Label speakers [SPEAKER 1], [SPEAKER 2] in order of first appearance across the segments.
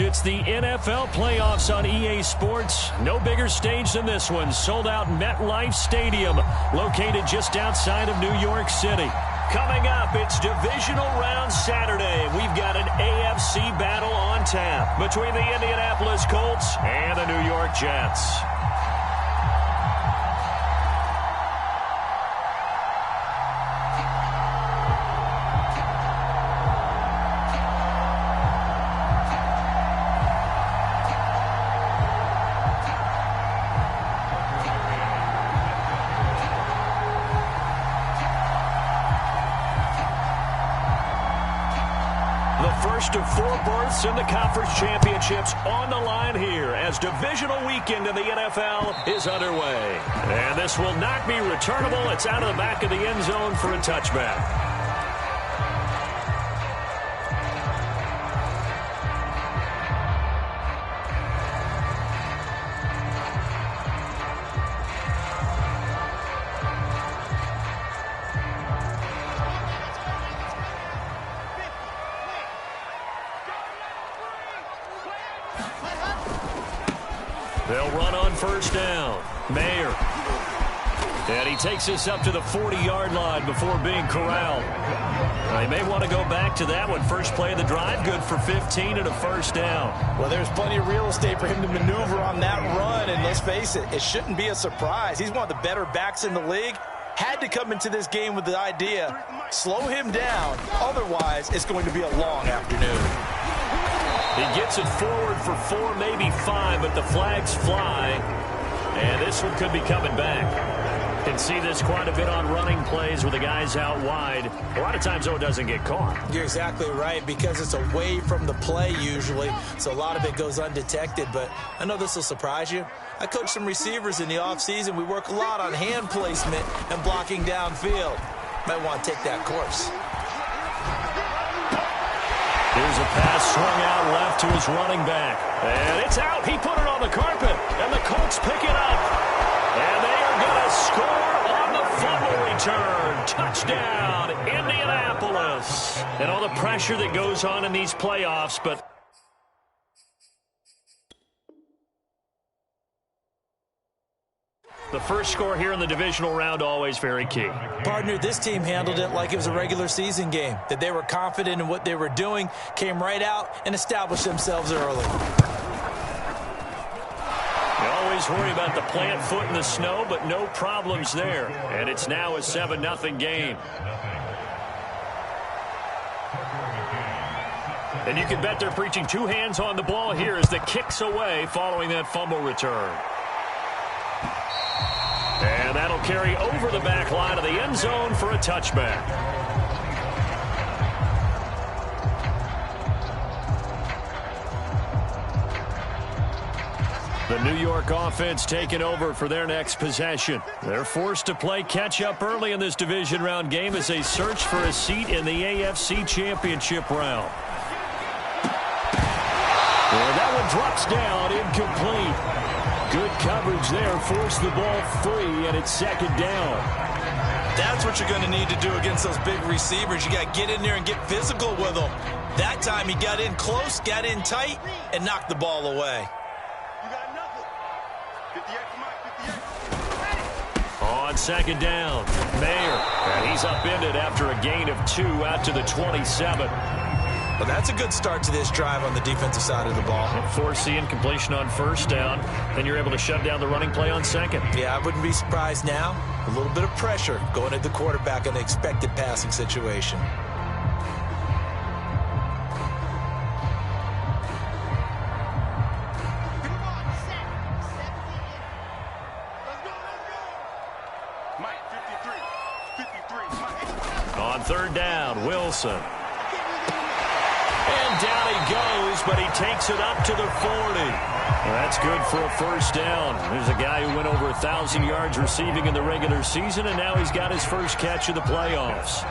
[SPEAKER 1] It's the NFL playoffs on EA Sports. No bigger stage than this one. Sold out MetLife Stadium, located just outside of New York City. Coming up, it's divisional round Saturday. We've got an AFC battle on tap between the Indianapolis Colts and the New York Jets. First of 4 berths in the conference championships on the line here as divisional weekend in the NFL is underway. And this will not be returnable. It's out of the back of the end zone for a touchback. They'll run on first down. Mayer. And he takes this up to the 40-yard line before being corralled. They may want to go back to that one. First play of the drive, good for 15 and a first down.
[SPEAKER 2] Well, there's plenty of real estate for him to maneuver on that run, and let's face it, it shouldn't be a surprise. He's one of the better backs in the league. Had to come into this game with the idea, slow him down, otherwise it's going to be a long afternoon.
[SPEAKER 1] He gets it forward for 4, maybe 5, but the flags fly. And this one could be coming back. Can see this quite a bit on running plays with the guys out wide. A lot of times, though, it doesn't get caught.
[SPEAKER 2] You're exactly right, because it's away from the play usually, so a lot of it goes undetected. But I know this will surprise you. I coach some receivers in the offseason. We work a lot on hand placement and blocking downfield. Might want to take that course.
[SPEAKER 1] Here's a pass swung out left to his running back. And it's out. He put it on the carpet. And the Colts pick it up. And they are going to score on the fumble return. Touchdown, Indianapolis. And all the pressure that goes on in these playoffs, but the first score here in the divisional round, always very key.
[SPEAKER 2] Partner, this team handled it like it was a regular season game, that they were confident in what they were doing, came right out and established themselves early.
[SPEAKER 1] You always worry about the plant foot in the snow, but no problems there. And it's now a 7-0 game. And you can bet they're preaching 2 hands on the ball here as the kick's away following that fumble return. And that'll carry over the back line of the end zone for a touchback. The New York offense taking over for their next possession. They're forced to play catch-up early in this division round game as they search for a seat in the AFC Championship round. And that one drops down, incomplete. Good coverage there, forced the ball free, and it's second down.
[SPEAKER 2] That's what you're going to need to do against those big receivers. You got to get in there and get physical with them. That time he got in close, got in tight, and knocked the ball away.
[SPEAKER 1] On second down, Mayer. And he's upended after a gain of 2 out to the 27.
[SPEAKER 2] Well, that's a good start to this drive on the defensive side of the ball.
[SPEAKER 1] Force the incompletion on first down. Then you're able to shut down the running play on second.
[SPEAKER 2] Yeah, I wouldn't be surprised now. A little bit of pressure going at the quarterback in an expected passing situation.
[SPEAKER 1] On third down, Wilson. And down he goes, but he takes it up to the 40. Well, that's good for a first down. There's a guy who went over 1,000 yards receiving in the regular season, and now he's got his first catch of the playoffs.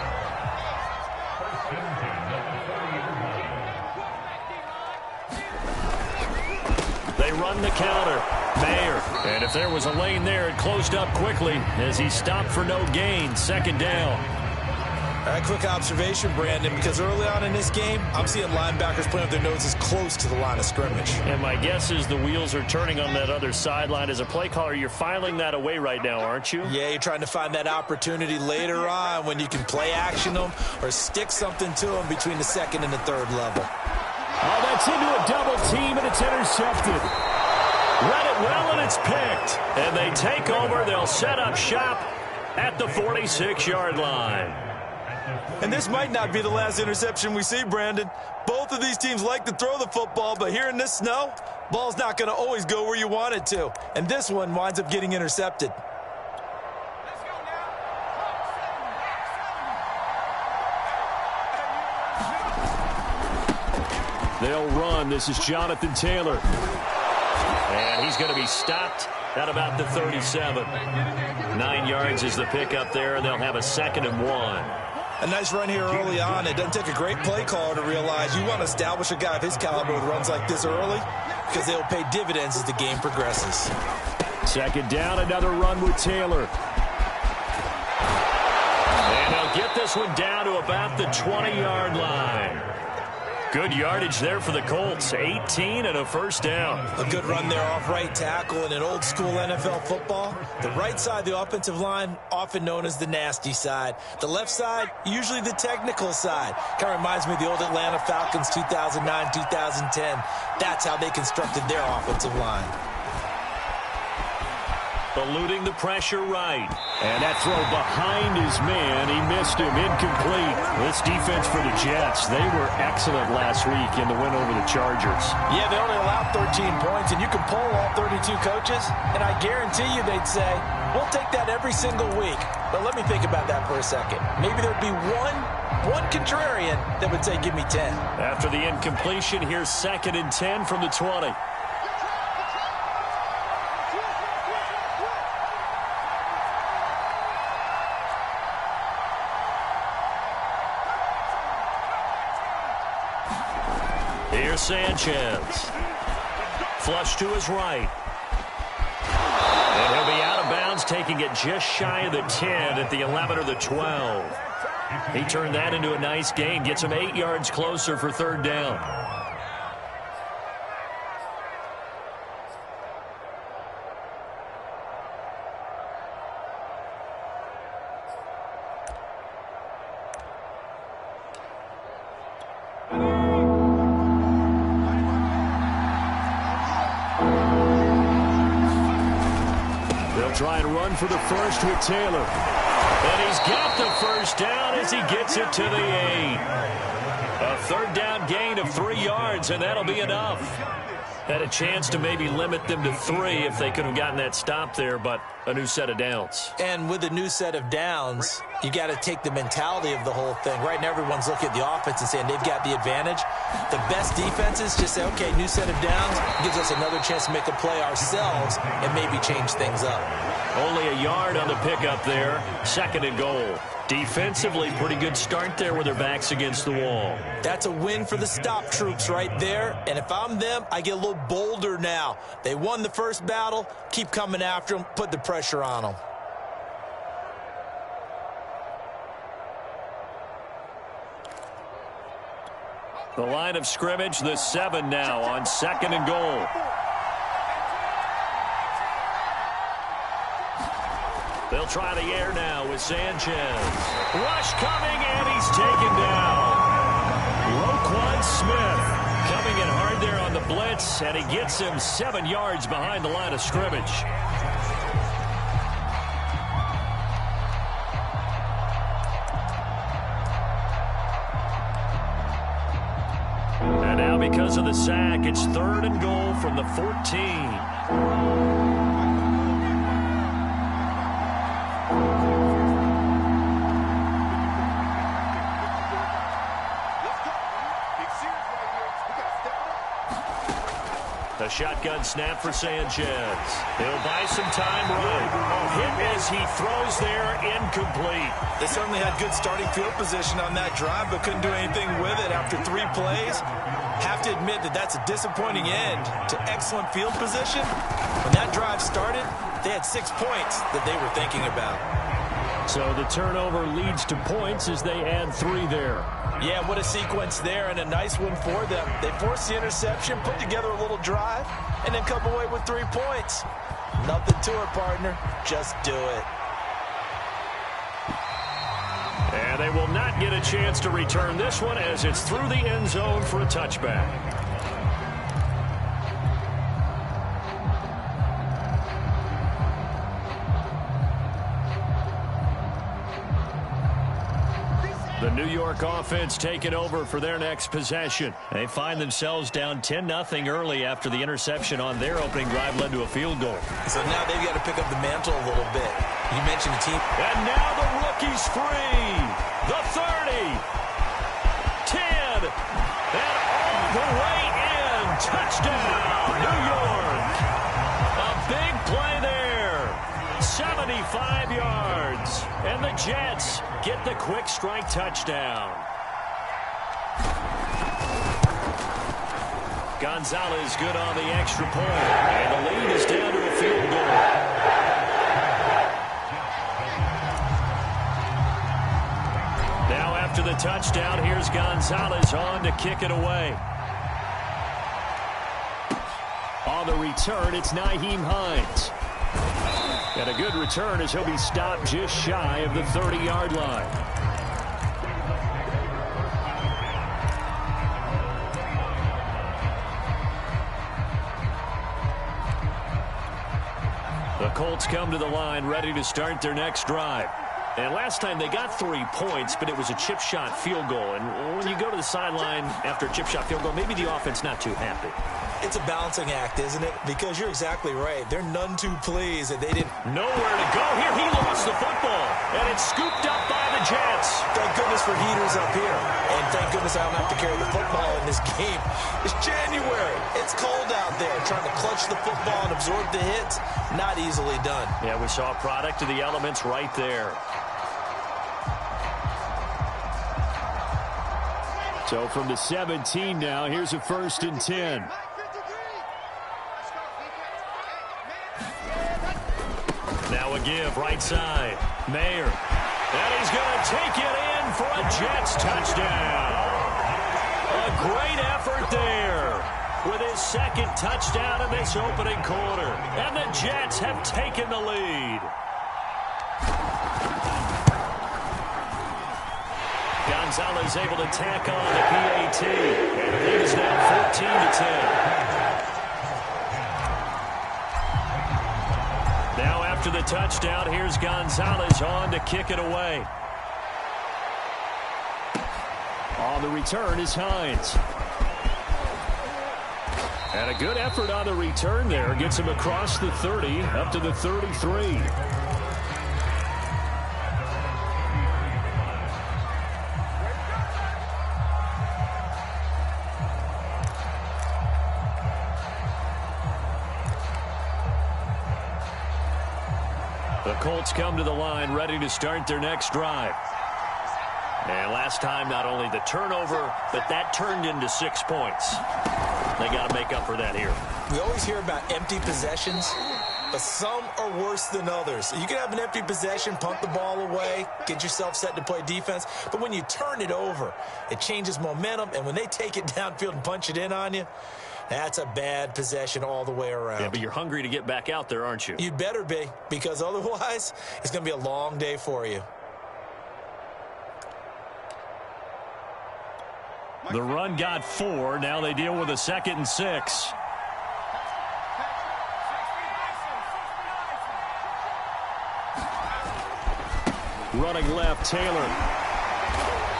[SPEAKER 1] They run the counter. Mayer. And if there was a lane there, it closed up quickly as he stopped for no gain. Second down.
[SPEAKER 2] All right, quick observation, Brandon, because early on in this game, I'm seeing linebackers playing with their noses close to the line of scrimmage.
[SPEAKER 1] And my guess is the wheels are turning on that other sideline. As a play caller, you're filing that away right now, aren't you?
[SPEAKER 2] Yeah, you're trying to find that opportunity later on when you can play action them or stick something to them between the second and the third level.
[SPEAKER 1] Oh, that's into a double team, and it's intercepted. Read it well, and it's picked. And they take over. They'll set up shop at the 46-yard line.
[SPEAKER 2] And this might not be the last interception we see, Brandon. Both of these teams like to throw the football, but here in this snow, ball's not going to always go where you want it to. And this one winds up getting intercepted.
[SPEAKER 1] They'll run. This is Jonathan Taylor. And he's going to be stopped at about the 37. 9 yards is the pickup there, and they'll have a 2nd and 1.
[SPEAKER 2] A nice run here early on. It doesn't take a great play caller to realize you want to establish a guy of his caliber with runs like this early because they'll pay dividends as the game progresses.
[SPEAKER 1] 2nd down, another run with Taylor. And they'll get this one down to about the 20-yard line. Good yardage there for the Colts. 18 and a 1st down.
[SPEAKER 2] A good run there off right tackle in an old school NFL football. The right side of the offensive line, often known as the nasty side. The left side, usually the technical side. Kind of reminds me of the old Atlanta Falcons 2009, 2010. That's how they constructed their offensive line.
[SPEAKER 1] Eluding the pressure right. And that throw behind his man. He missed him. Incomplete. This defense for the Jets, they were excellent last week in the win over the Chargers.
[SPEAKER 2] Yeah, they only allowed 13 points, and you can poll all 32 coaches, and I guarantee you they'd say, we'll take that every single week. But let me think about that for a second. Maybe there'd be one contrarian that would say, give me 10.
[SPEAKER 1] After the incompletion, here's 2nd and 10 from the 20. Here's Sanchez. Flush to his right. And he'll be out of bounds, taking it just shy of the 10 at the 11 or the 12. He turned that into a nice gain. Gets him 8 yards closer for 3rd down. Try and run for the first with Taylor. And he's got the 1st down as he gets it to the 8. A 3rd down gain of 3 yards, and that'll be enough. Had a chance to maybe limit them to 3 if they could have gotten that stop there, but a new set of downs.
[SPEAKER 2] And with a new set of downs, you got to take the mentality of the whole thing. Right now, everyone's looking at the offense and saying they've got the advantage. The best defenses just say, okay, new set of downs gives us another chance to make a play ourselves and maybe change things up.
[SPEAKER 1] Only a yard on the pickup there. 2nd and goal. Defensively, pretty good start there with their backs against the wall.
[SPEAKER 2] That's a win for the stop troops right there. And if I'm them, I get a little bolder now. They won the first battle. Keep coming after them. Put the pressure on them.
[SPEAKER 1] The line of scrimmage, the 7 now on 2nd and goal. They'll try the air now with Sanchez. Rush coming, and he's taken down. Roquan Smith coming in hard there on the blitz, and he gets him 7 yards behind the line of scrimmage. And now because of the sack, it's 3rd and goal from the 14. A shotgun snap for Sanchez. He'll buy some time right. Hit as he throws there, incomplete.
[SPEAKER 2] They certainly had good starting field position on that drive, but couldn't do anything with it after 3 plays. Have to admit that that's a disappointing end to excellent field position. When that drive started, they had 6 points that they were thinking about.
[SPEAKER 1] So the turnover leads to points as they add 3 there.
[SPEAKER 2] Yeah, what a sequence there, and a nice one for them. They forced the interception, put together a little drive, and then come away with 3 points. Nothing to it, partner. Just do it.
[SPEAKER 1] And they will not get a chance to return this one as it's through the end zone for a touchback. The New York offense taking over for their next possession. They find themselves down 10-0 early after the interception on their opening drive led to a field goal.
[SPEAKER 2] So now they've got to pick up the mantle a little bit. You mentioned the team.
[SPEAKER 1] And now the rookie's free. The 30. 10. And all the way in. Touchdown, New York. A big play there. 75 yards. And the Jets get the quick strike touchdown. Gonzalez good on the extra point. And the lead is down to a field goal. Now after the touchdown, here's Gonzalez on to kick it away. On the return, it's Nyheim Hines. And a good return as he'll be stopped just shy of the 30-yard line. The Colts come to the line ready to start their next drive. And last time they got 3 points, but it was a chip shot field goal. And when you go to the sideline after a chip shot field goal, maybe the offense not too happy.
[SPEAKER 2] It's a balancing act, isn't it? Because you're exactly right. They're none too pleased that they didn't.
[SPEAKER 1] Nowhere to go here. He lost the football. And it's scooped up by the Jets.
[SPEAKER 2] Thank goodness for heaters up here. And thank goodness I don't have to carry the football in this game. It's January. It's cold out there. Trying to clutch the football and absorb the hits, not easily done.
[SPEAKER 1] Yeah, we saw a product of the elements right there. So from the 17 now, here's a 1st and 10. Now a give, right side. Mayer. And he's going to take it in for a Jets touchdown. A great effort there with his 2nd touchdown in this opening quarter. And the Jets have taken the lead. Gonzalez able to tack on the PAT. And the lead is now 14-10. Now after the touchdown, here's Gonzalez on to kick it away. On the return is Hines. And a good effort on the return there. Gets him across the 30 up to the 33. The Colts come to the line ready to start their next drive. And last time, not only the turnover, but that turned into 6 points. They got to make up for that here.
[SPEAKER 2] We always hear about empty possessions, but some are worse than others. You can have an empty possession, punt the ball away, get yourself set to play defense, but when you turn it over, it changes momentum, and when they take it downfield and punch it in on you, that's a bad possession all the way around.
[SPEAKER 1] Yeah, but you're hungry to get back out there, aren't you?
[SPEAKER 2] You'd better be, because otherwise, it's going to be a long day for you.
[SPEAKER 1] The run got 4. Now they deal with a 2nd and 6. Running left, Taylor.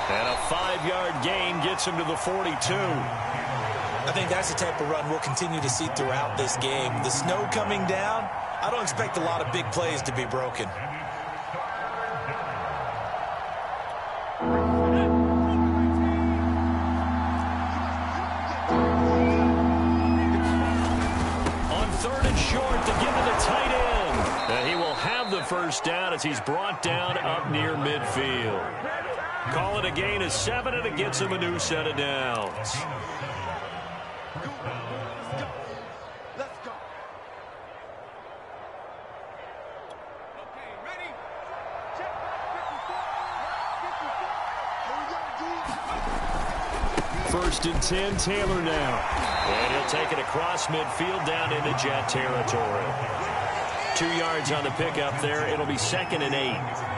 [SPEAKER 1] And a 5-yard gain gets him to the 42.
[SPEAKER 2] I think that's the type of run we'll continue to see throughout this game. The snow coming down, I don't expect a lot of big plays to be broken.
[SPEAKER 1] On 3rd and short to give to the tight end. And he will have the first down as he's brought down up near midfield. Call it a gain of 7, and it gets him a new set of downs. first and 10, Taylor now. And he'll take it across midfield down into Jet territory. 2 yards on the pickup there. It'll be 2nd and 8.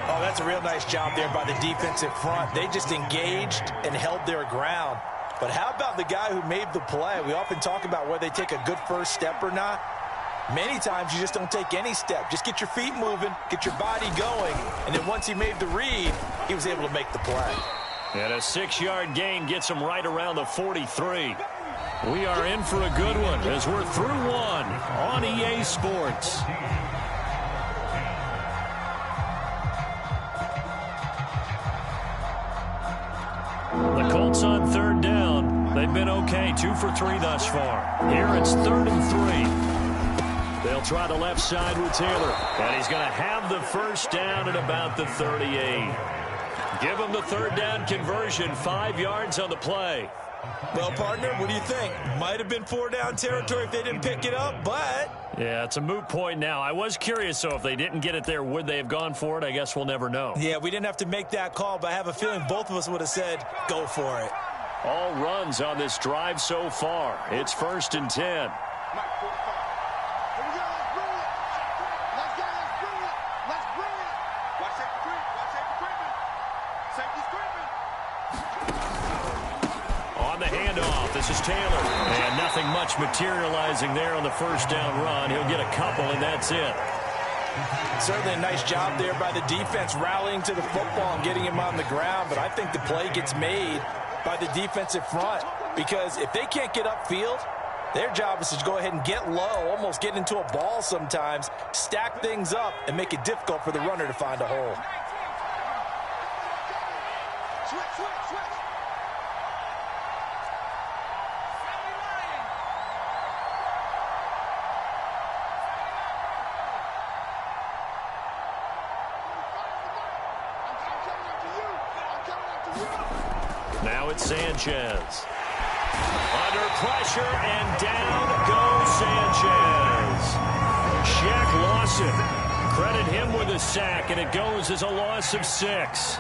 [SPEAKER 2] Oh, that's a real nice job there by the defensive front. They just engaged and held their ground. But how about the guy who made the play? We often talk about whether they take a good first step or not. Many times you just don't take any step. Just get your feet moving, get your body going, and then once he made the read, he was able to make the play.
[SPEAKER 1] And a 6-yard gain gets him right around the 43. We are in for a good one as we're through one on EA Sports. The Colts on 3rd down. They've been okay, 2 for 3 thus far. Here it's 3rd and 3. They'll try the left side with Taylor. And he's going to have the first down at about the 38. Give him the 3rd down conversion, 5 yards on the play.
[SPEAKER 2] Well, partner, what do you think? Might have been 4 down territory if they didn't pick it up, but...
[SPEAKER 1] Yeah, it's a moot point now. I was curious, so if they didn't get it there, would they have gone for it? I guess we'll never know.
[SPEAKER 2] Yeah, we didn't have to make that call, but I have a feeling both of us would have said, go for it.
[SPEAKER 1] All runs on this drive so far. It's 1st and 10. This is Taylor. And nothing much materializing there on the first down run. He'll get a couple, and that's it.
[SPEAKER 2] Certainly a nice job there by the defense rallying to the football and getting him on the ground. But I think the play gets made by the defensive front. Because if they can't get upfield, their job is to go ahead and get low, almost get into a ball sometimes, stack things up, and make it difficult for the runner to find a hole.
[SPEAKER 1] Now it's Sanchez. Under pressure, and down goes Sanchez. Shaq Lawson. Credit him with a sack, and it goes as a loss of 6.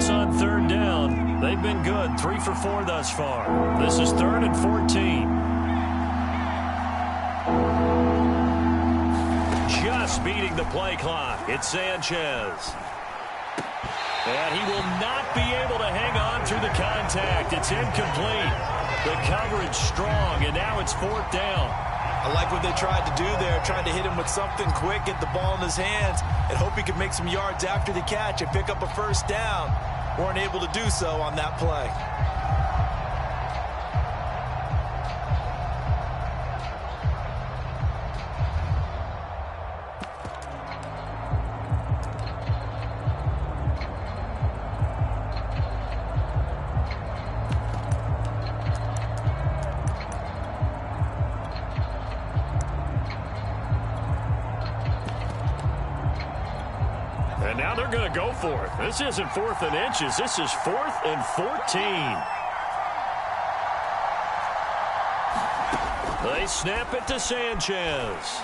[SPEAKER 1] On 3rd down, they've been good, 3 for 4 thus far. This is 3rd and 14. Just beating the play clock. It's Sanchez. And he will not be able to hang on through the contact. It's incomplete. The coverage strong, and now it's 4th down.
[SPEAKER 2] I like what they tried to do there, tried to hit him with something quick, get the ball in his hands, and hope he could make some yards after the catch and pick up a first down. Weren't able to do so on that play.
[SPEAKER 1] And now they're going to go for it. This isn't 4th and inches. This is 4th and 14. They snap it to Sanchez.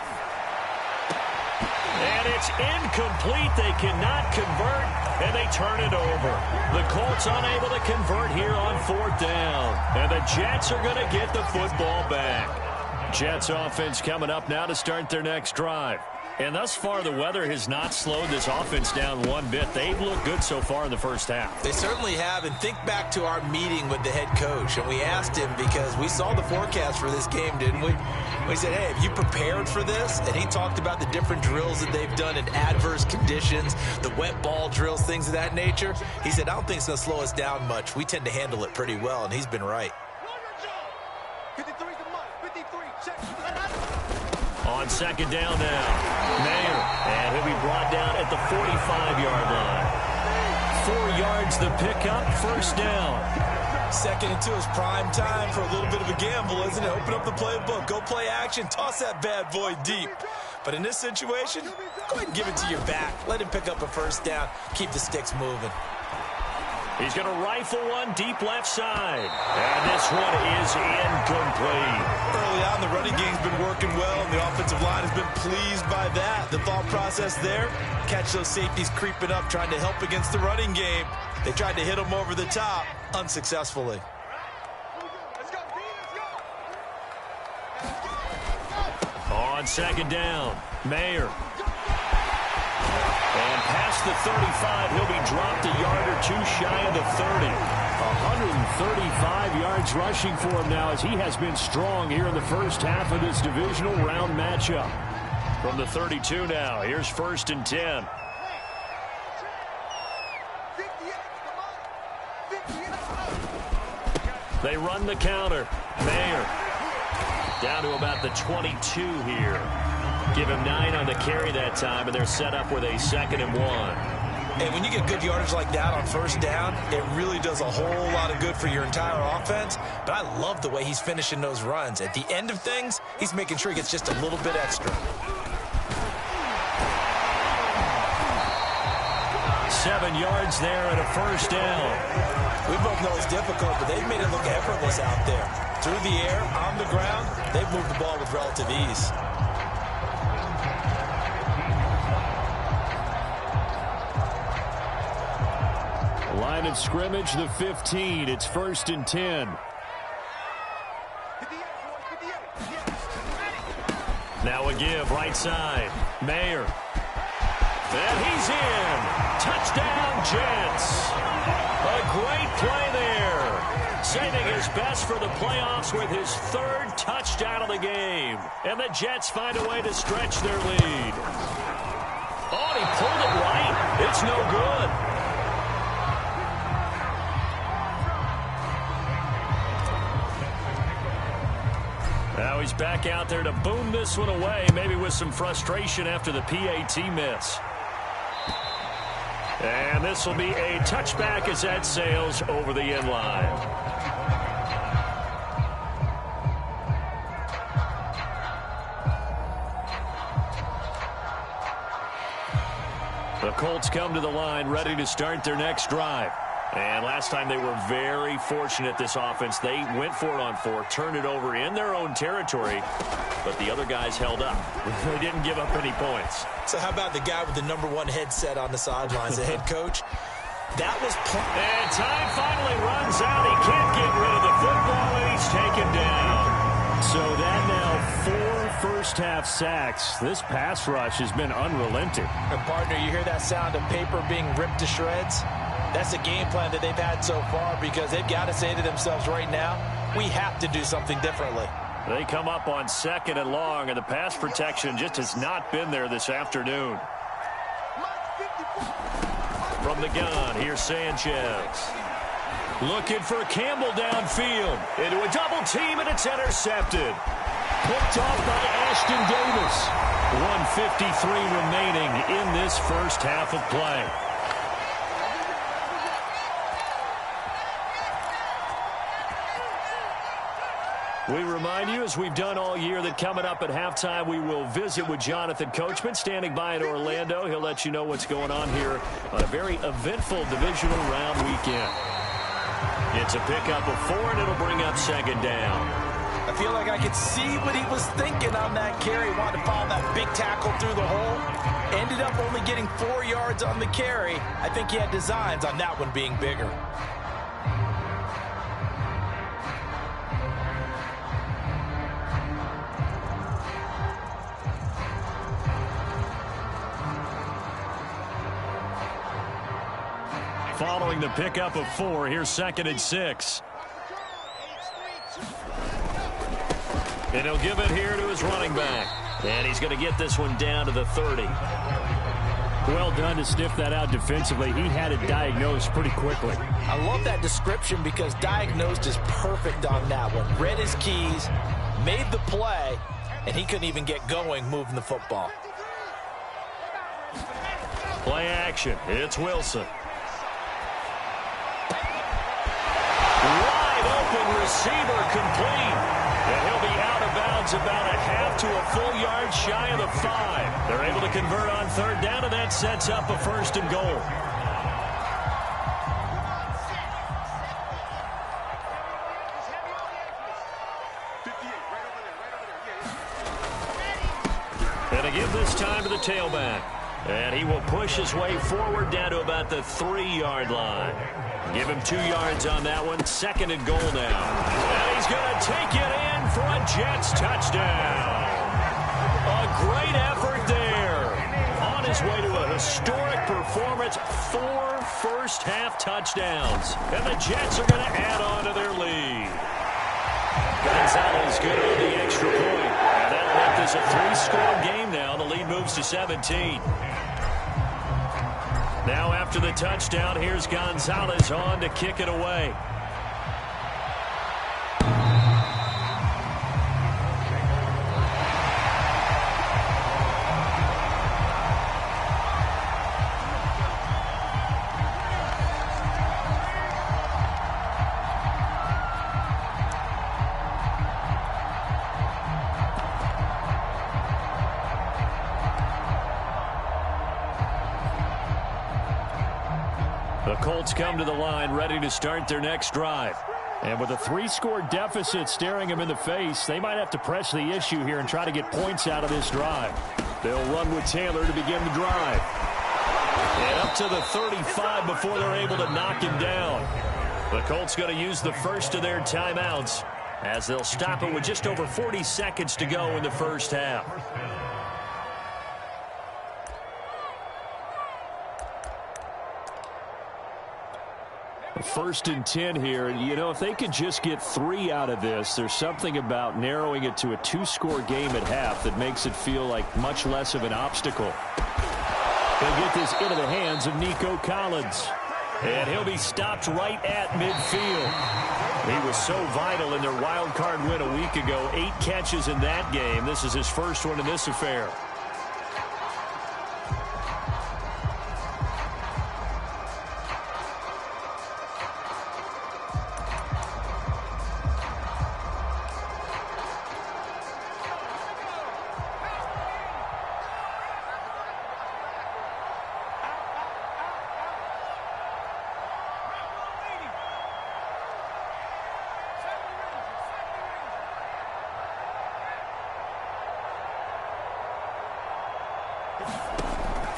[SPEAKER 1] And it's incomplete. They cannot convert, and they turn it over. The Colts unable to convert here on 4th down. And the Jets are going to get the football back. Jets offense coming up now to start their next drive. And thus far, the weather has not slowed this offense down one bit. They've looked good so far in the first half.
[SPEAKER 2] They certainly have. And think back to our meeting with the head coach. And we asked him, because we saw the forecast for this game, didn't we? We said, hey, have you prepared for this? And he talked about the different drills that they've done in adverse conditions, the wet ball drills, things of that nature. He said, I don't think it's going to slow us down much. We tend to handle it pretty well, and he's been right.
[SPEAKER 1] On 2nd down now, Mayer, and he'll be brought down at the 45-yard line. 4 yards the pickup, first down.
[SPEAKER 2] 2nd and 2 is prime time for a little bit of a gamble, isn't it? Open up the playbook, go play action, toss that bad boy deep. But in this situation, go ahead and give it to your back. Let him pick up a first down, keep the sticks moving.
[SPEAKER 1] He's going to rifle one deep left side. And this one is incomplete.
[SPEAKER 2] Early on, the running game's been working well, and the offensive line has been pleased by that. The thought process there, catch those safeties creeping up, trying to help against the running game. They tried to hit him over the top, unsuccessfully.
[SPEAKER 1] On 2nd down, Mayer. And past the 35, he'll be dropped a yard or two shy of the 30. 135 yards rushing for him now as he has been strong here in the first half of this divisional round matchup. From the 32 now, here's 1st and 10. They run the counter. Mayer down to about the 22 here. Give him 9 on the carry that time, and they're set up with a 2nd and 1.
[SPEAKER 2] And when you get good yardage like that on 1st down, it really does a whole lot of good for your entire offense. But I love the way he's finishing those runs. At the end of things, he's making sure he gets just a little bit extra.
[SPEAKER 1] 7 yards there and a 1st down.
[SPEAKER 2] We both know it's difficult, but they've made it look effortless out there. Through the air, on the ground, they've moved the ball with relative ease.
[SPEAKER 1] Line of scrimmage, the 15. It's 1st and 10. Now a give, right side. Mayer. And he's in. Touchdown, Jets. A great play there. Saving his best for the playoffs with his 3rd touchdown of the game. And the Jets find a way to stretch their lead. Oh, and he pulled it right. It's no good. Now he's back out there to boom this one away, maybe with some frustration after the PAT miss. And this will be a touchback as that sails over the end line. The Colts come to the line ready to start their next drive. And last time they were very fortunate, this offense. They went for it on 4, turned it over in their own territory, but the other guys held up. They didn't give up any points.
[SPEAKER 2] So how about the guy with the #1 headset on the sidelines, the head coach? That was...
[SPEAKER 1] And time finally runs out. He can't get rid of the football, and he's taken down. So that now 4 first-half sacks. This pass rush has been unrelenting.
[SPEAKER 2] And partner, you hear that sound of paper being ripped to shreds? That's the game plan that they've had so far, because they've got to say to themselves right now, we have to do something differently.
[SPEAKER 1] They come up on 2nd and long, and the pass protection just has not been there this afternoon. From the gun, here's Sanchez. Looking for Campbell downfield. Into a double team, and it's intercepted. Picked off by Ashton Davis. 1:53 remaining in this first half of play. We remind you, as we've done all year, that coming up at halftime, we will visit with Jonathan Coachman, standing by in Orlando. He'll let you know what's going on here on a very eventful divisional round weekend. It's a pickup of 4, and it'll bring up 2nd down.
[SPEAKER 2] I feel like I could see what he was thinking on that carry. Wanted to follow that big tackle through the hole. Ended up only getting 4 yards on the carry. I think he had designs on that one being bigger.
[SPEAKER 1] Following the pickup of 4, here's 2nd and 6. And he'll give it here to his running back. And he's going to get this one down to the 30. Well done to sniff that out defensively. He had it diagnosed pretty quickly.
[SPEAKER 2] I love that description, because diagnosed is perfect on that one. Read his keys, made the play, and he couldn't even get going moving the football.
[SPEAKER 1] Play action. It's Wilson. open receiver complete. And he'll be out of bounds about a half to a full yard shy of the 5. They're able to convert on third down, and that sets up a 1st and goal. And a give this time to the tailback. And he will push his way forward down to about the 3-yard line. Give him 2 yards on that one. 2nd and goal now. And he's going to take it in for a Jets touchdown. A great effort there. On his way to a historic performance. 4 first-half touchdowns. And the Jets are going to add on to their lead. Gonzalez good on the extra point. And that'll make this a 3-score game now. The lead moves to 17. Now after the touchdown, here's Gonzalez on to kick it away. The Colts come to the line ready to start their next drive. And with a 3-score deficit staring them in the face, they might have to press the issue here and try to get points out of this drive. They'll run with Taylor to begin the drive. And up to the 35 before they're able to knock him down. The Colts going to use the first of their timeouts as they'll stop it with just over 40 seconds to go in the first half. First and 10 here. You know, if they could just get 3 out of this, there's something about narrowing it to a 2-score game at half that makes it feel like much less of an obstacle. They'll get this into the hands of Nico Collins. And he'll be stopped right at midfield. He was so vital in their wild card win a week ago. 8 catches in that game. This is his first one in this affair.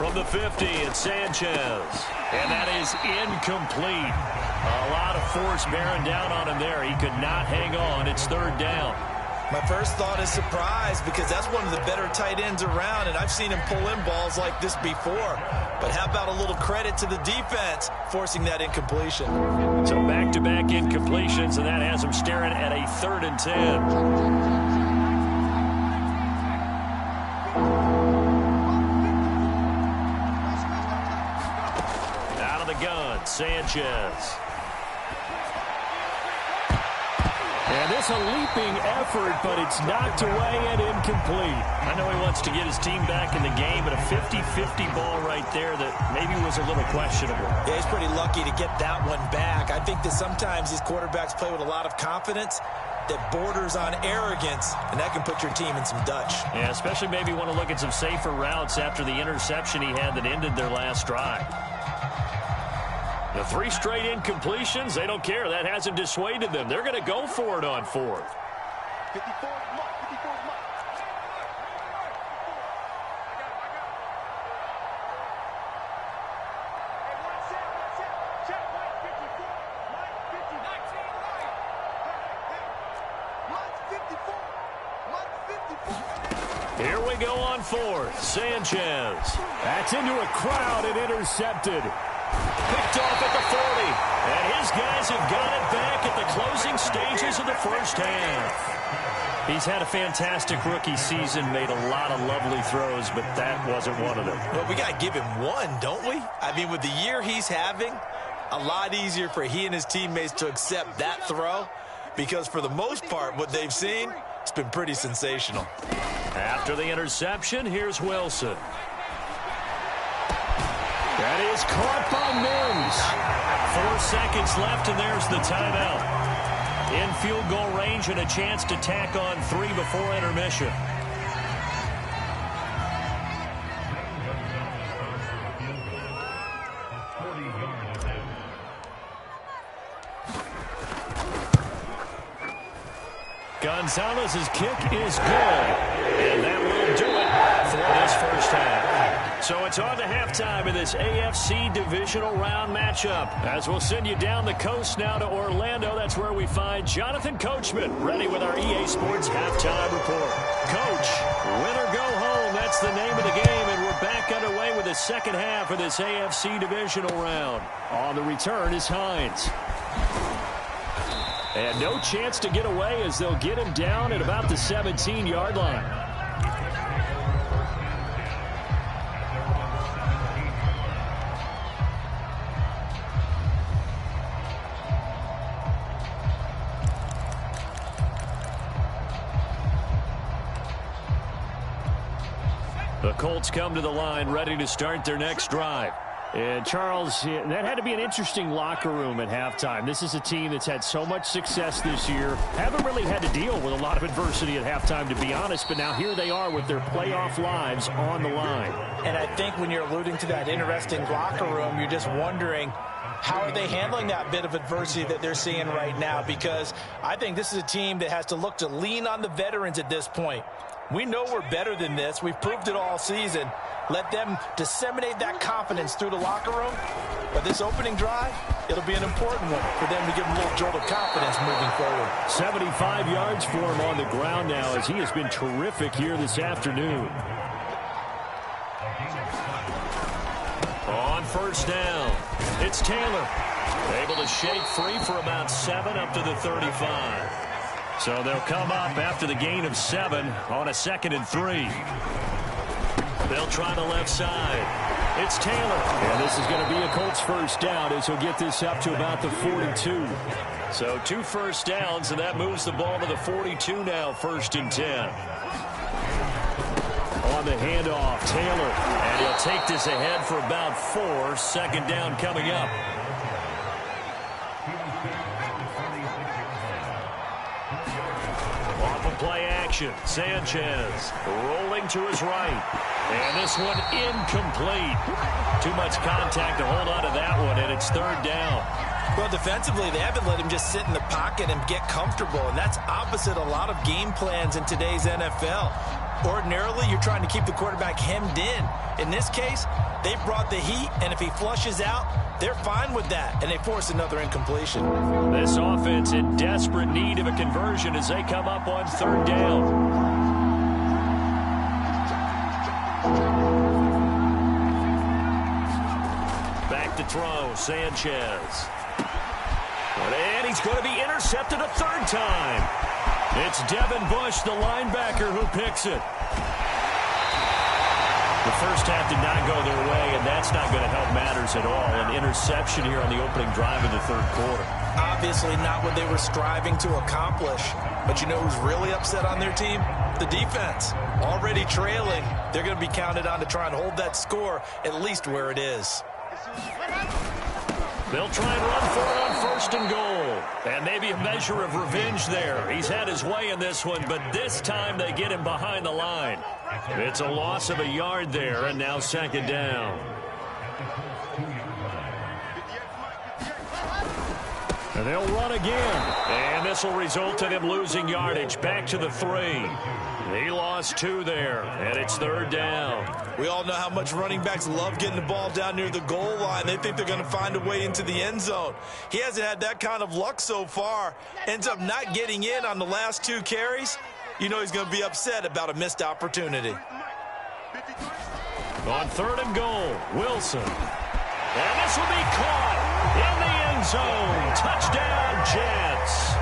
[SPEAKER 1] From the 50, it's Sanchez. And that is incomplete. A lot of force bearing down on him there. He could not hang on. It's 3rd down.
[SPEAKER 2] My first thought is surprise because that's one of the better tight ends around, and I've seen him pull in balls like this before. But how about a little credit to the defense forcing that incompletion?
[SPEAKER 1] So back-to-back incompletions, and that has him staring at a 3rd and 10. Sanchez. And this a leaping effort, but it's knocked away and incomplete. I know he wants to get his team back in the game, but a 50-50 ball right there that maybe was a little questionable.
[SPEAKER 2] Yeah, he's pretty lucky to get that one back. I think that sometimes these quarterbacks play with a lot of confidence that borders on arrogance, and that can put your team in some Dutch.
[SPEAKER 1] Yeah, especially maybe want to look at some safer routes after the interception he had that ended their last drive. The 3 straight incompletions, they don't care. That hasn't dissuaded them. They're going to go for it on 4th. Here we go on 4th. Sanchez. That's into a crowd and intercepted. Picked off at the 40. And his guys have got it back at the closing stages of the first half. He's had a fantastic rookie season, made a lot of lovely throws, but that wasn't one of them.
[SPEAKER 2] Well, we got to give him one, don't we? I mean, with the year he's having, a lot easier for he and his teammates to accept that throw because for the most part, what they've seen, it's been pretty sensational.
[SPEAKER 1] After the interception, here's Wilson. That is caught by Mims. 4 seconds left, and there's the timeout. In field goal range and a chance to tack on 3 before intermission. Gonzalez's kick is good. And that will do it for this first half. So it's on to halftime in this AFC divisional round matchup. As we'll send you down the coast now to Orlando. That's where we find Jonathan Coachman ready with our EA Sports halftime report. Coach, win or go home. That's the name of the game. And we're back underway with the second half of this AFC divisional round. On the return is Hines. And no chance to get away as they'll get him down at about the 17-yard line. The Colts come to the line ready to start their next drive. And, Charles, that had to be an interesting locker room at halftime. This is a team that's had so much success this year. Haven't really had to deal with a lot of adversity at halftime, to be honest. But now here they are with their playoff lives on the line.
[SPEAKER 2] And I think when you're alluding to that interesting locker room, you're just wondering, how are they handling that bit of adversity that they're seeing right now? Because I think this is a team that has to look to lean on the veterans at this point. We know we're better than this. We've proved it all season. Let them disseminate that confidence through the locker room. But this opening drive, it'll be an important one for them to give them a little jolt of confidence moving forward.
[SPEAKER 1] 75 yards for him on the ground now as he has been terrific here this afternoon. On first down, it's Taylor. Able to shake free for about 7 up to the 35. So they'll come up after the gain of 7 on a 2nd and 3. They'll try the left side. It's Taylor. And this is going to be a Colts first down as he'll get this up to about the 42. So 2 first downs, and that moves the ball to the 42 now, 1st and 10. On the handoff, Taylor. And he'll take this ahead for about 4. 2nd down coming up. Off of play action, Sanchez rolling to his right. And this one incomplete. Too much contact to hold on to that one, and it's 3rd down.
[SPEAKER 2] Well, defensively, they haven't let him just sit in the pocket and get comfortable, and that's opposite a lot of game plans in today's NFL. Ordinarily, you're trying to keep the quarterback hemmed in. In this case, they brought the heat, and if he flushes out, they're fine with that, and they force another incompletion.
[SPEAKER 1] This offense in desperate need of a conversion as they come up on 3rd down. Back to throw, Sanchez. And he's going to be intercepted a 3rd time. It's Devin Bush, the linebacker, who picks it. The first half did not go their way, and that's not going to help matters at all. An interception here on the opening drive of the 3rd quarter.
[SPEAKER 2] Obviously not what they were striving to accomplish. But you know who's really upset on their team? The defense. Already trailing. They're going to be counted on to try and hold that score at least where it is.
[SPEAKER 1] They'll try and run for it on 1st and goal. And maybe a measure of revenge there. He's had his way in this one, but this time they get him behind the line. It's a loss of a yard there, and now 2nd down. And they'll run again. And this will result in him losing yardage back to the 3. He lost 2 there, and it's 3rd down.
[SPEAKER 2] We all know how much running backs love getting the ball down near the goal line. They think they're going to find a way into the end zone. He hasn't had that kind of luck so far. Ends up not getting in on the last 2 carries. You know he's going to be upset about a missed opportunity.
[SPEAKER 1] On 3rd and goal, Wilson. And this will be caught in the end zone. Touchdown, Jets.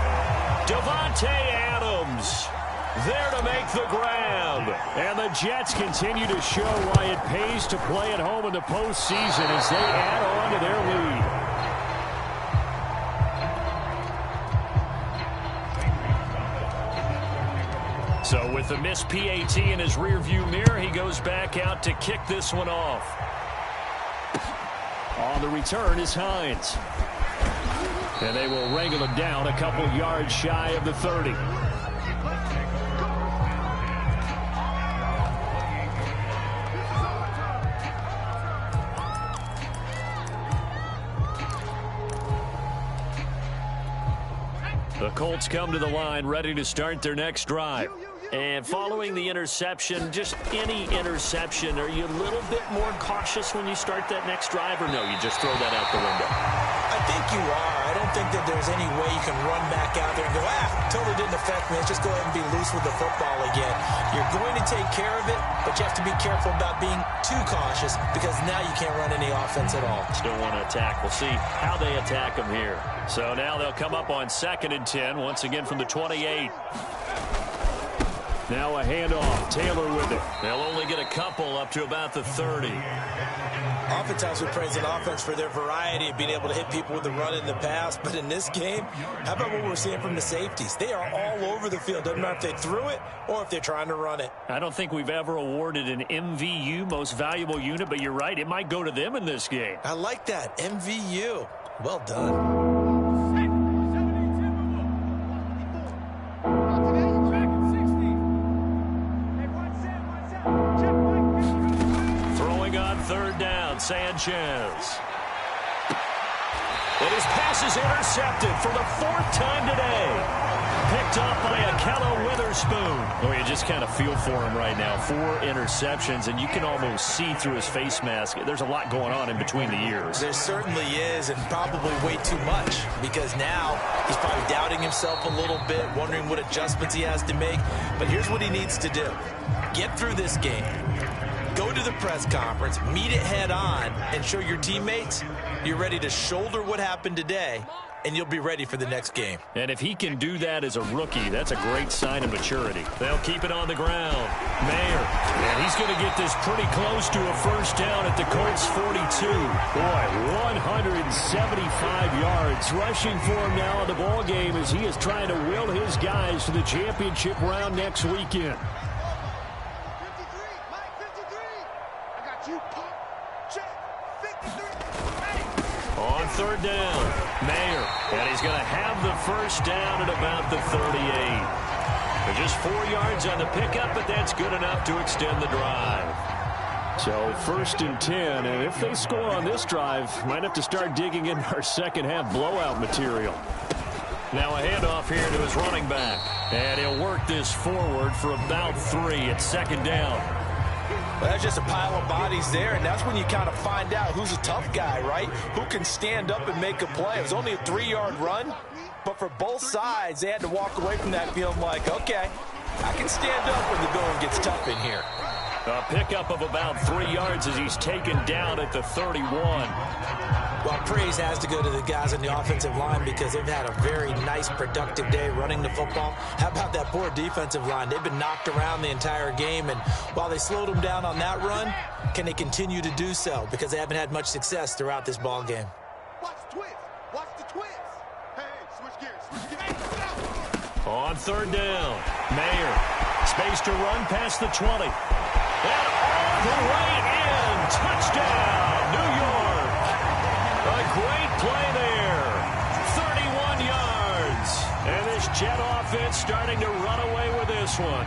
[SPEAKER 1] Devontae Adams there to make the grab. And the Jets continue to show why it pays to play at home in the postseason as they add on to their lead. So with the missed PAT in his rearview mirror, he goes back out to kick this one off. On the return is Hines. And they will wrangle him down a couple yards shy of the 30. The Colts come to the line ready to start their next drive. And following the interception, just any interception, are you a little bit more cautious when you start that next drive, or no, you just throw that out the window?
[SPEAKER 2] I think you are. I don't think that there's any way you can run back out there and go, totally didn't affect me. Let's just go ahead and be loose with the football again. You're going to take care of it, but you have to be careful about being too cautious because now you can't run any offense at all.
[SPEAKER 1] Still want to attack. We'll see how they attack them here. So now they'll come up on 2nd and 10, once again from the 28. Now a handoff. Taylor with it. They'll only get a couple up to about the 30.
[SPEAKER 2] Oftentimes we praise an offense for their variety of being able to hit people with the run and the pass. But in this game, how about what we're seeing from the safeties? They are all over the field. Doesn't matter if they threw it or if they're trying to run it.
[SPEAKER 1] I don't think we've ever awarded an MVU, most valuable unit, but you're right. It might go to them in this game.
[SPEAKER 2] I like that. MVU. Well done.
[SPEAKER 1] Third down, Sanchez. And his pass is intercepted for the 4th time today. Picked off by Akello Witherspoon. Oh, you just kind of feel for him right now. 4 interceptions, and you can almost see through his face mask. There's a lot going on in between the ears.
[SPEAKER 2] There certainly is, and probably way too much, because now he's probably doubting himself a little bit, wondering what adjustments he has to make. But here's what he needs to do. Get through this game. Go to the press conference, meet it head on, and show your teammates you're ready to shoulder what happened today, and you'll be ready for the next game.
[SPEAKER 1] And if he can do that as a rookie, that's a great sign of maturity. They'll keep it on the ground. Mayer, and he's going to get this pretty close to a first down at the Colts 42. Boy, 175 yards rushing for him now in the ball game as he is trying to will his guys to the championship round next weekend. On 3rd down, Mayer, and he's going to have the first down at about the 38. They're just 4 yards on the pickup, but that's good enough to extend the drive. So 1st and 10, and if they score on this drive, might have to start digging in our second half blowout material. Now a handoff here to his running back, and he'll work this forward for about 3 at 2nd down.
[SPEAKER 2] Well, that's just a pile of bodies there, and that's when you kind of find out who's a tough guy, right? Who can stand up and make a play. It was only a 3-yard run, but for both sides, they had to walk away from that feeling like, okay, I can stand up when the going gets tough in here.
[SPEAKER 1] A pickup of about 3 yards as he's taken down at the 31.
[SPEAKER 2] Well, praise has to go to the guys on the offensive line because they've had a very nice, productive day running the football. How about that poor defensive line? They've been knocked around the entire game, and while they slowed them down on that run, can they continue to do so? Because they haven't had much success throughout this ball game.
[SPEAKER 3] Watch the twist. Watch the twist. Hey, switch gears. Switch gears.
[SPEAKER 1] On 3rd down, Mayer. Space to run past the 20. And all the way in. Touchdown, New York. A great play there. 31 yards. And this Jet offense starting to run away with this one.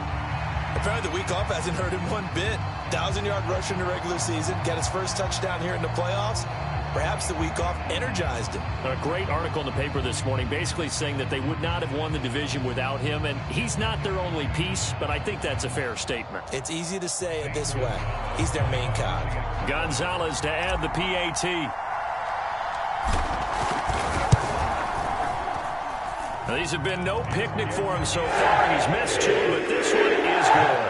[SPEAKER 2] Apparently the week off hasn't hurt him one bit. 1,000-yard rush in the regular season. Got his first touchdown here in the playoffs. Perhaps the week off energized him.
[SPEAKER 1] A great article in the paper this morning basically saying that they would not have won the division without him, and he's not their only piece, but I think that's a fair statement.
[SPEAKER 2] It's easy to say it this way. He's their main cog.
[SPEAKER 1] Gonzalez to add the PAT. Now, these have been no picnic for him so far. He's missed 2, but this one is good.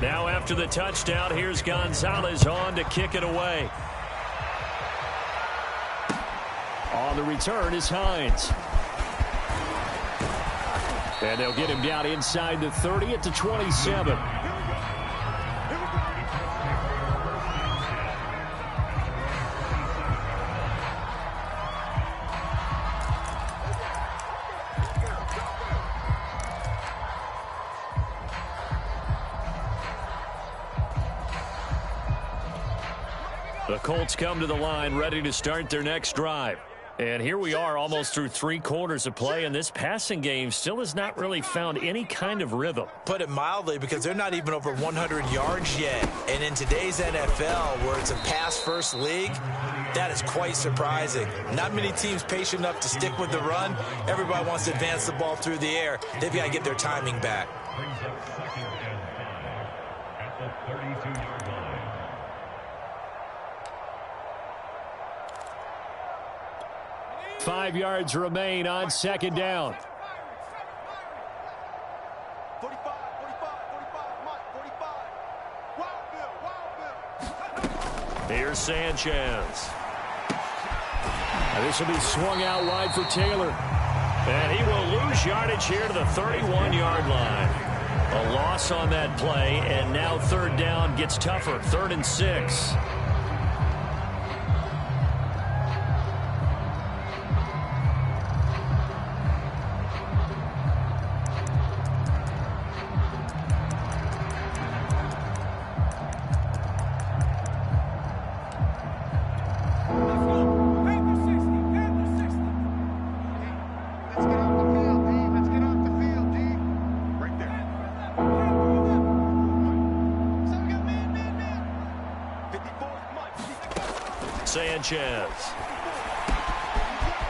[SPEAKER 1] Now after the touchdown, here's Gonzalez on to kick it away. On the return is Hines. And they'll get him down inside the 30 at the 27. The Colts come to the line ready to start their next drive. And here we are almost through 3 quarters of play, and this passing game still has not really found any kind of rhythm.
[SPEAKER 2] Put it mildly, because they're not even over 100 yards yet. And in today's NFL, where it's a pass-first league, that is quite surprising. Not many teams patient enough to stick with the run. Everybody wants to advance the ball through the air. They've got to get their timing back.
[SPEAKER 1] 5 yards remain on 2nd down.
[SPEAKER 3] 45, 45,
[SPEAKER 1] Here's Sanchez. Now this will be swung out wide for Taylor. And he will lose yardage here to the 31-yard line. A loss on that play, and now 3rd down gets tougher. 3rd and 6. Sanchez.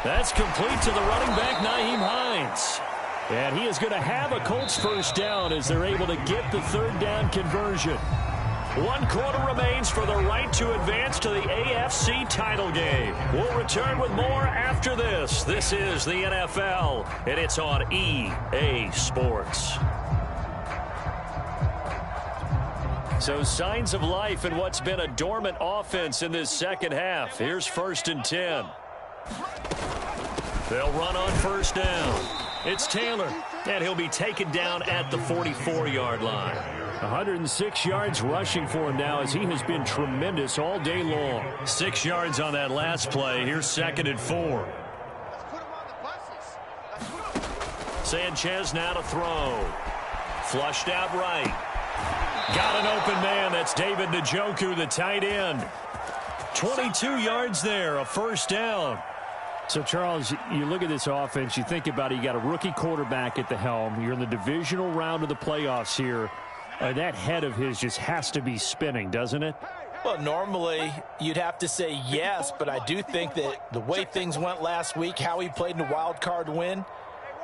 [SPEAKER 1] That's complete to the running back, Nyheim Hines. And he is going to have a Colts 1st down as they're able to get the 3rd down conversion. 1 quarter remains for the right to advance to the AFC title game. We'll return with more after this. This is the NFL, and it's on EA Sports. So signs of life in what's been a dormant offense in this second half. Here's 1st and 10. They'll run on 1st down. It's Taylor, and he'll be taken down at the 44-yard line. 106 yards rushing for him now as he has been tremendous all day long. 6 yards on that last play. Here's 2nd and 4. Sanchez now to throw. Flushed out right. Got an open man. That's David Njoku, the tight end. 22 yards there, a 1st down. So, Charles, you look at this offense, you think about it, you got a rookie quarterback at the helm. You're in the divisional round of the playoffs here. That head of his just has to be spinning, doesn't it?
[SPEAKER 2] Well, normally you'd have to say yes, but I do think that the way things went last week, how he played in the wild card win,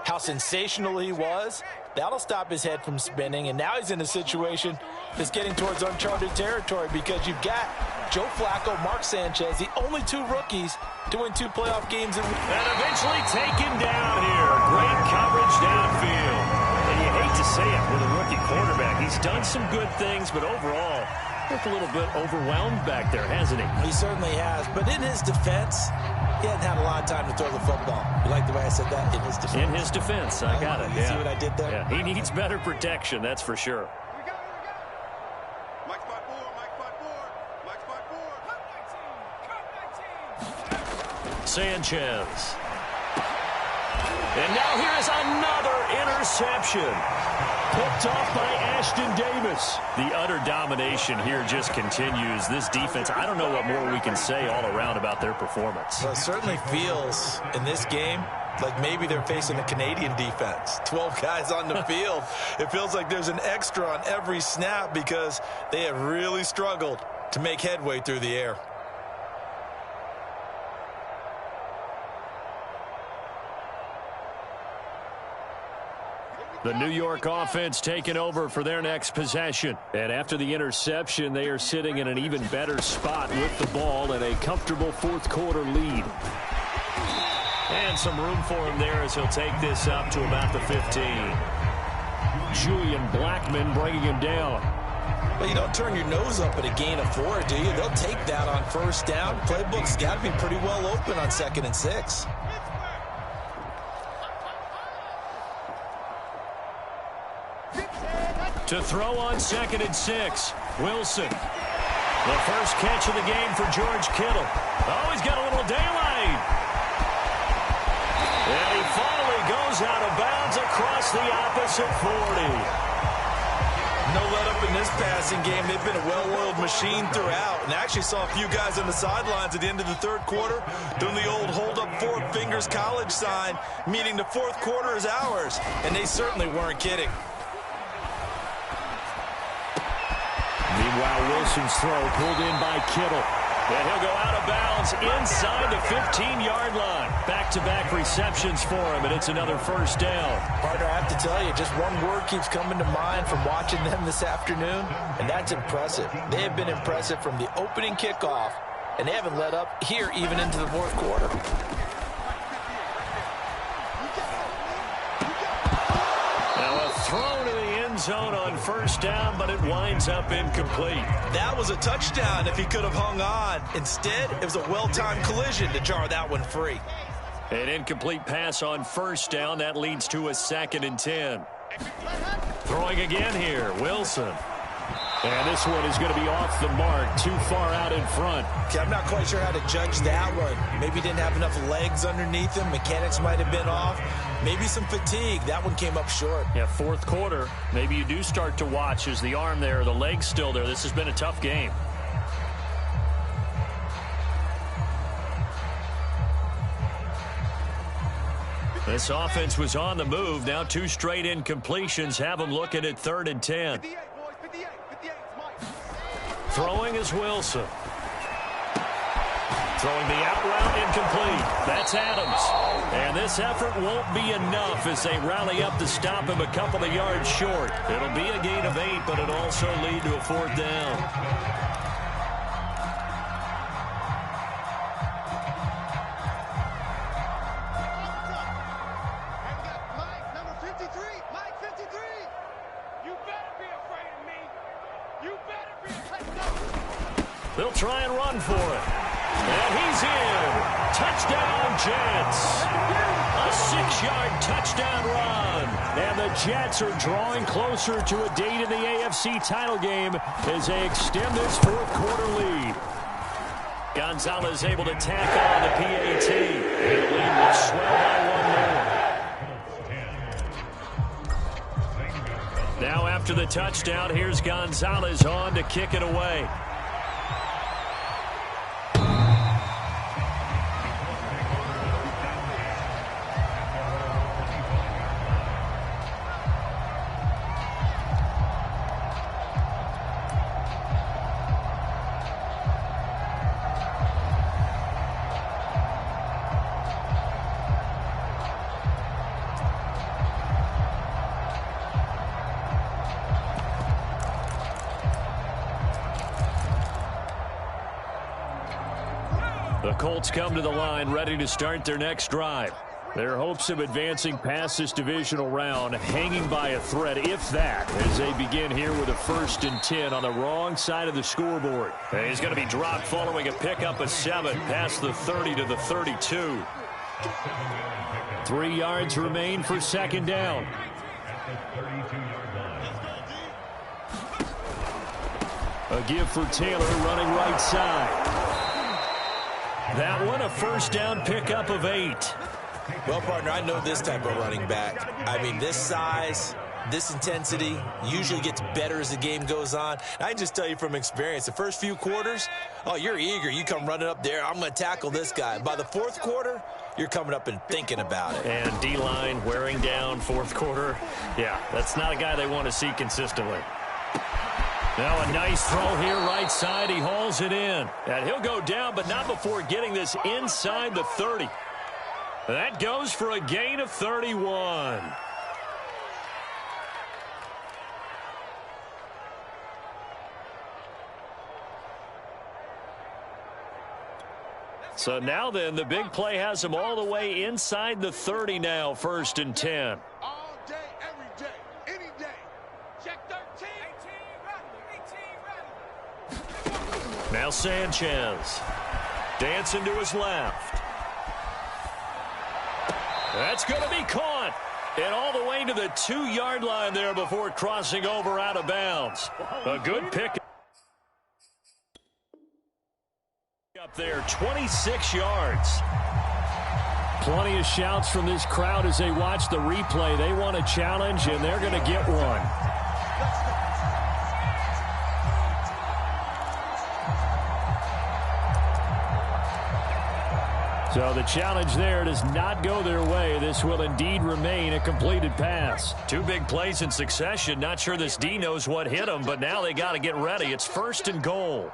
[SPEAKER 2] how sensational he was, that'll stop his head from spinning. And now he's in a situation that's getting towards uncharted territory because you've got Joe Flacco, Mark Sanchez, the only 2 rookies to win 2 playoff games. And
[SPEAKER 1] eventually taken down here. Great coverage downfield. And you hate to say it with a rookie quarterback. He's done some good things, but overall, looked a little bit overwhelmed back there, hasn't he?
[SPEAKER 2] He certainly has. But in his defense, he hadn't had a lot of time to throw the football. You like the way I said that? In his defense.
[SPEAKER 1] In his defense. I got it.
[SPEAKER 2] You see what I did there?
[SPEAKER 1] Yeah, he needs better protection, that's for sure.
[SPEAKER 3] Mike spot 4, Mike spot 4, Mike spot 4.
[SPEAKER 1] Sanchez. And now here's another interception. Picked off by Ashton Davis. The utter domination here just continues. This defense, I don't know what more we can say all around about their performance.
[SPEAKER 2] Well, it certainly feels in this game like maybe they're facing a Canadian defense. 12 guys on the field. It feels like there's an extra on every snap because they have really struggled to make headway through the air.
[SPEAKER 1] The New York offense taking over for their next possession. And after the interception, they are sitting in an even better spot with the ball and a comfortable 4th quarter lead. And some room for him there as he'll take this up to about the 15. Julian Blackmon bringing him down.
[SPEAKER 2] Well, you don't turn your nose up at a gain of 4, do you? They'll take that on 1st down. Playbook's got to be pretty well open on 2nd and 6.
[SPEAKER 1] To throw on 2nd and 6. Wilson. The first catch of the game for George Kittle. Oh, he's got a little daylight. And he finally goes out of bounds across the opposite 40.
[SPEAKER 2] No let up in this passing game. They've been a well-oiled machine throughout. And I actually saw a few guys on the sidelines at the end of the third quarter doing the old hold-up four fingers college sign, meaning the fourth quarter is ours. And they certainly weren't kidding.
[SPEAKER 1] Meanwhile, Wilson's throw pulled in by Kittle. And he'll go out of bounds inside the 15-yard line. Back-to-back receptions for him, and it's another first down.
[SPEAKER 2] Partner, I have to tell you, just one word keeps coming to mind from watching them this afternoon, and that's impressive. They have been impressive from the opening kickoff, and they haven't let up here even into the fourth quarter.
[SPEAKER 1] Now a throw to the end zone on first down, but it winds up incomplete.
[SPEAKER 2] That was a touchdown if he could have hung on. Instead, it was a well-timed collision to jar that one free.
[SPEAKER 1] An incomplete pass on first down. That leads to a 2nd and 10. Throwing again here, Wilson. And this one is going to be off the mark, too far out in front.
[SPEAKER 2] Okay, I'm not quite sure how to judge that one. Maybe he didn't have enough legs underneath him. Mechanics might have been off. Maybe some fatigue. That one came up short.
[SPEAKER 1] Yeah, fourth quarter. Maybe you do start to watch. Is the arm there, the leg's still there? This has been a tough game. This offense was on the move. Now 2 straight incompletions have them looking at 3rd and 10. Throwing is Wilson. Throwing the out route incomplete. That's Adams. And this effort won't be enough as they rally up to stop him a couple of yards short. It'll be a gain of 8, but it'll also lead to a 4th down. They'll try and run for it. And he's in. Touchdown, Jets. A 6-yard touchdown run. And the Jets are drawing closer to a date in the AFC title game as they extend this fourth quarter lead. Gonzalez able to tack on the PAT. And the lead will swell by 1 more. Now after the touchdown, here's Gonzalez on to kick it away. The Colts come to the line ready to start their next drive. Their hopes of advancing past this divisional round hanging by a thread, if that, as they begin here with a 1st and 10 on the wrong side of the scoreboard. And he's going to be dropped following a pickup of 7 past the 30 to the 32. 3 yards remain for 2nd down. A give for Taylor running right side. That one a 1st down pickup of 8.
[SPEAKER 2] Well, partner, I know this type of running back. I mean, this size, this intensity usually gets better as the game goes on. I can just tell you from experience, the first few quarters, oh, you're eager. You come running up there, I'm going to tackle this guy. By the fourth quarter, you're coming up and thinking about it.
[SPEAKER 1] And D-line wearing down fourth quarter. Yeah, that's not a guy they want to see consistently. Now a nice throw here right side. He hauls it in. And he'll go down, but not before getting this inside the 30. That goes for a gain of 31. So now then, the big play has him all the way inside the 30 now, 1st and 10.
[SPEAKER 3] All day, every day, any day. Check 13. 18 ready.
[SPEAKER 1] Now Sanchez. Dancing to his left. That's going to be caught. And all the way to the 2-yard line there before crossing over out of bounds. A good pick. Up there, 26 yards. Plenty of shouts from this crowd as they watch the replay. They want a challenge, and they're going to get one. So the challenge there does not go their way. This will indeed remain a completed pass. Two big plays in succession. Not sure this D knows what hit him, but now they got to get ready. It's 1st and goal.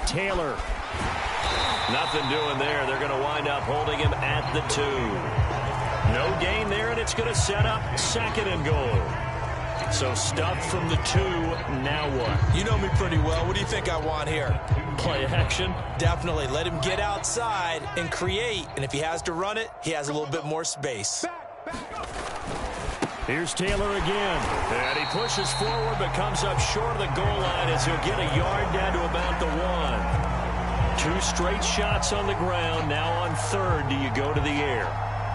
[SPEAKER 1] Taylor. Nothing doing there. They're going to wind up holding him at the 2. No gain there, and it's going to set up 2nd and goal. So stuffed from the 2. Now what?
[SPEAKER 2] You know me pretty well. What do you think I want here?
[SPEAKER 1] Play action?
[SPEAKER 2] Definitely. Let him get outside and create. And if he has to run it, he has a little bit more space.
[SPEAKER 1] Here's Taylor again. And he pushes forward but comes up short of the goal line as he'll get a yard down to about the 1. 2 straight shots on the ground. Now on 3rd, do you go to the air?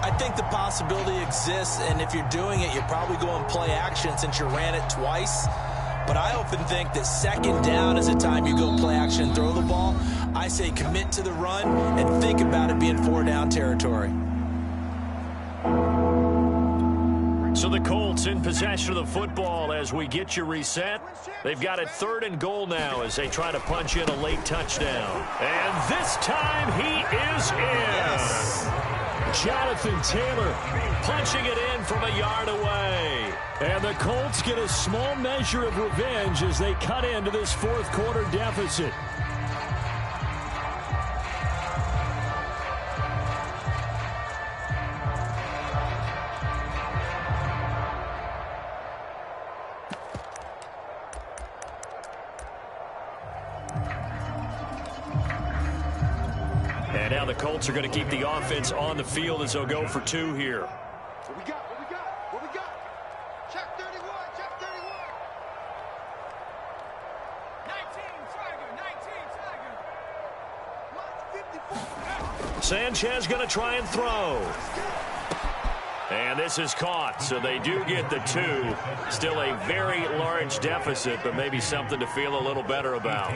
[SPEAKER 2] I think the possibility exists, and if you're doing it, you're probably going play action since you ran it twice. But I often think that 2nd down is the time you go play action and throw the ball. I say commit to the run and think about it being 4-down territory.
[SPEAKER 1] So the Colts in possession of the football as we get you reset. They've got it 3rd and goal now as they try to punch in a late touchdown. And this time he is in.
[SPEAKER 2] Yes.
[SPEAKER 1] Jonathan Taylor punching it in from a yard away. And the Colts get a small measure of revenge as they cut into this 4th quarter deficit. And now the Colts are going to keep the offense on the field as they'll go for 2 here.
[SPEAKER 3] What we got? What we got? What we got? Check 31. Check 31. 19 Tiger. 19 Tiger. 54.
[SPEAKER 1] Sanchez going to try and throw. And this is caught, so they do get the 2. Still a very large deficit, but maybe something to feel a little better about.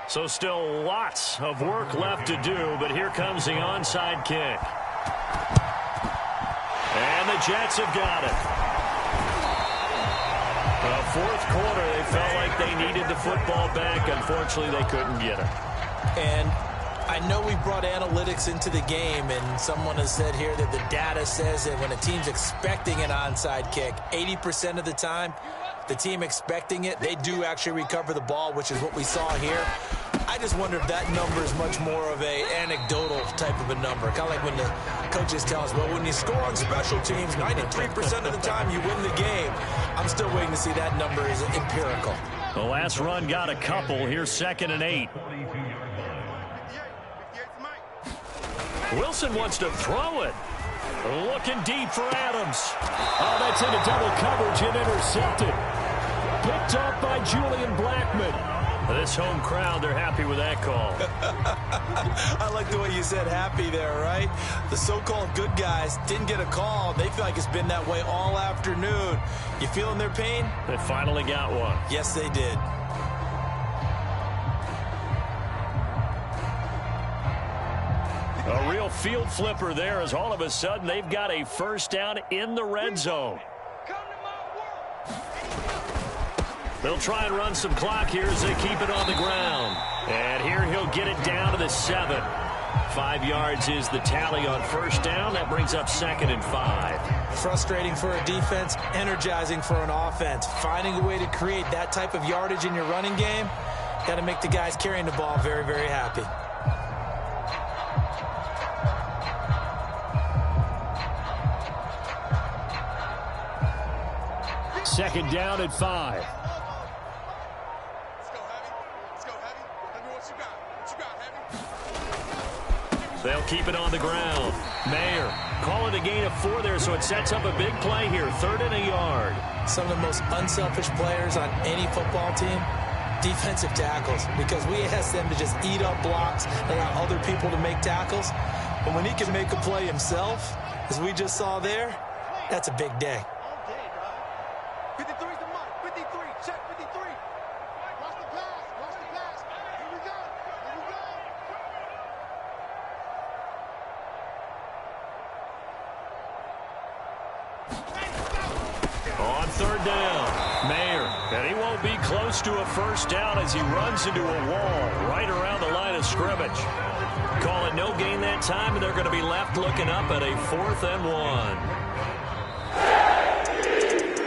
[SPEAKER 1] So still lots of work left to do, but here comes the onside kick. And the Jets have got it. The 4th quarter, they felt like they needed the football back. Unfortunately, they couldn't get it.
[SPEAKER 2] And I know we brought analytics into the game, and someone has said here that the data says that when a team's expecting an onside kick, 80% of the time, the team expecting it, they do actually recover the ball, which is what we saw here. I just wonder if that number is much more of a anecdotal type of a number. Kind of like when the coaches tell us, well, when you score on special teams, 93% of the time you win the game. I'm still waiting to see that number is empirical.
[SPEAKER 1] The last run got a couple. Here's 2nd and 8. Wilson wants to throw it. Looking deep for Adams. Oh, that's into double coverage and intercepted. Picked off by Julian Blackmon. This home crowd, they're happy with that call.
[SPEAKER 2] I like the way you said happy there, right? The so-called good guys didn't get a call. They feel like it's been that way all afternoon. You feeling their pain?
[SPEAKER 1] They finally got one.
[SPEAKER 2] Yes, they did.
[SPEAKER 1] A real field flipper there as all of a sudden they've got a 1st down in the red zone. They'll try and run some clock here as they keep it on the ground. And here he'll get it down to the 7. 5 yards is the tally on 1st down. That brings up 2nd and 5.
[SPEAKER 2] Frustrating for a defense, energizing for an offense. Finding a way to create that type of yardage in your running game, got to make the guys carrying the ball very, very happy.
[SPEAKER 1] Second down at 5. They'll keep it on the ground. Mayer calling a gain of 4 there, so it sets up a big play here. 3rd and a yard.
[SPEAKER 2] Some of the most unselfish players on any football team, defensive tackles, because we ask them to just eat up blocks, allow other people to make tackles. But when he can make a play himself, as we just saw there, that's a big day.
[SPEAKER 3] 53's the mark. 53. Check 53. Watch the pass. Watch the pass. Here we go. Here we go.
[SPEAKER 1] On third down, Mayer, and he won't be close to a first down as he runs into a wall right around the line of scrimmage. Call it no gain that time, and they're going to be left looking up at a 4th and 1.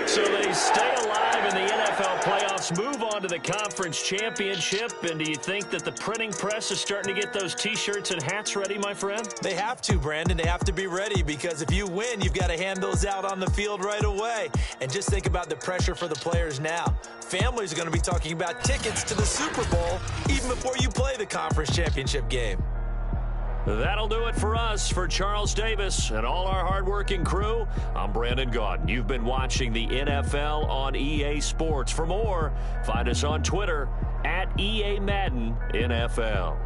[SPEAKER 1] So they stay alive in the NFL playoffs, move on to the conference championship, and do you think that the printing press is starting to get those T-shirts and hats ready, my friend?
[SPEAKER 2] They have to, Brandon. They have to be ready because if you win, you've got to hand those out on the field right away. And just think about the pressure for the players now. Families are going to be talking about tickets to the Super Bowl even before you play the conference championship game.
[SPEAKER 1] That'll do it for us. For Charles Davis and all our hardworking crew, I'm Brandon Gaudin. You've been watching the NFL on EA Sports. For more, find us on Twitter at EA Madden NFL.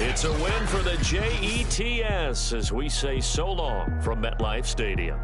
[SPEAKER 1] It's a win for the Jets as we say so long from MetLife Stadium.